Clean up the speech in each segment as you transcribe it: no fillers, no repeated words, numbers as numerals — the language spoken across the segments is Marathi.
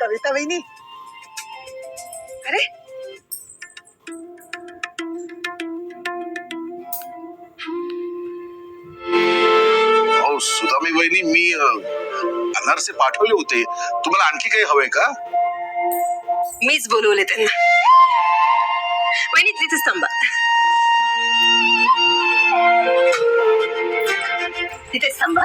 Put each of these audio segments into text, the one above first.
कविता वहिनी, अरे सुदामी वहिनी, मी अनारसे पाठवले होते. तुम्हाला आणखी काही हवंय का? मीच बोलवले त्यांना. वहिनी तिथेच थांबा, तिथेच थांबा.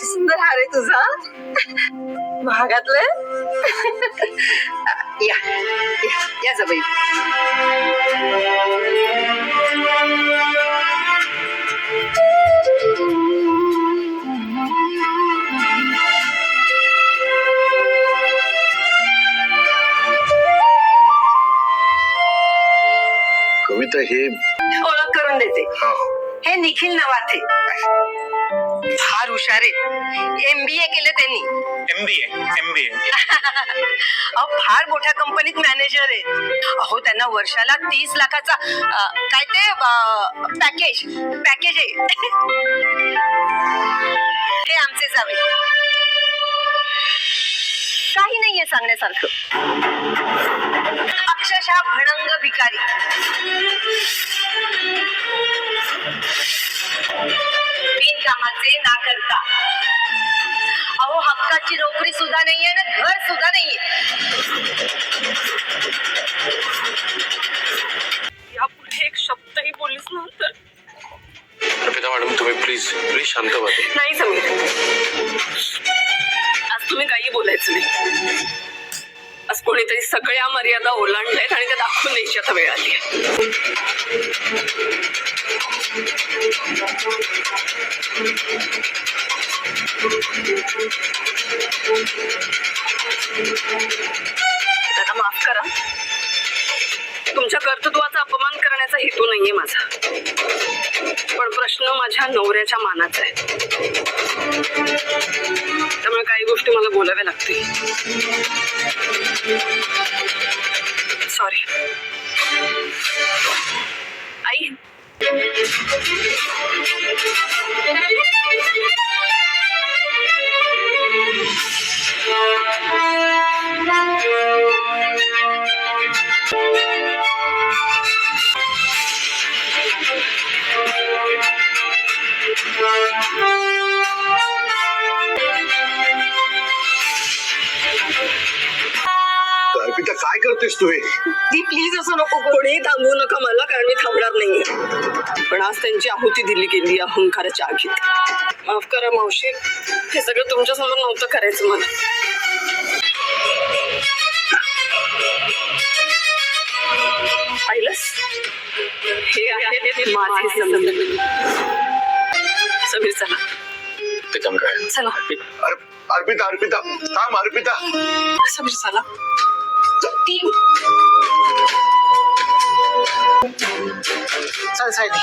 सुंदर हार आहे तुझा, महागातलं. या या जाबाई. कविता, हे ओळख करून देते. हे निखिल नवाथे, फार हुशार आहे. MBA केलं त्यांनी. MBA अहो फार मोठ्या कंपनीत मॅनेजर आहेत. अहो त्यांना वर्षाला 30 लाखाचा काय ते पॅकेज आहे. हे आमचे जावे. काही नाहीये सांगण्यासारखं. अक्षरशः भणंग भिकारी. बिनकामाचे ना करता. अहो हक्काची नोकरी सुद्धा नाहीये ना घर सुद्धा नाहीये. यापुढे एक शब्दही बोललीस ना तर. अर्पिता मॅडम, तुम्ही प्लीज शांत व्हा. नाही समीर, आज तुम्ही काही बोलायचं नाही. आज कोणीतरी सगळ्या मर्यादा ओलांडल्यात आणि त्या दाखवून द्यायची आता वेळ आली आहे. दादा माफ करा, तुमच्या कर्तृत्वाचा अपमान करण्याचा हेतू नाहीये माझा, पण प्रश्न माझ्या नवऱ्याच्या मानाचा आहे. त्यामुळे काही गोष्टी मला बोलाव्या लागतील. Sorry I. अर्पिता, काय करतेस तू? ती प्लीज असं नको. कोणी थांबवू नका मला, कारण मी थांबणार नाहीये. पण आज त्यांची आहुती दिली गेली अहंकाराच्या आगीत. माफ करा मावशी, हे सगळं तुमच्या समोर नव्हतं करायचं मला. पाहिलंस, हे आहे माझे समीर. समीर चला. ते काम काय? चला अर्पिता, अर्पिता थांब. अर्पिता, समीर चला. चल सायली.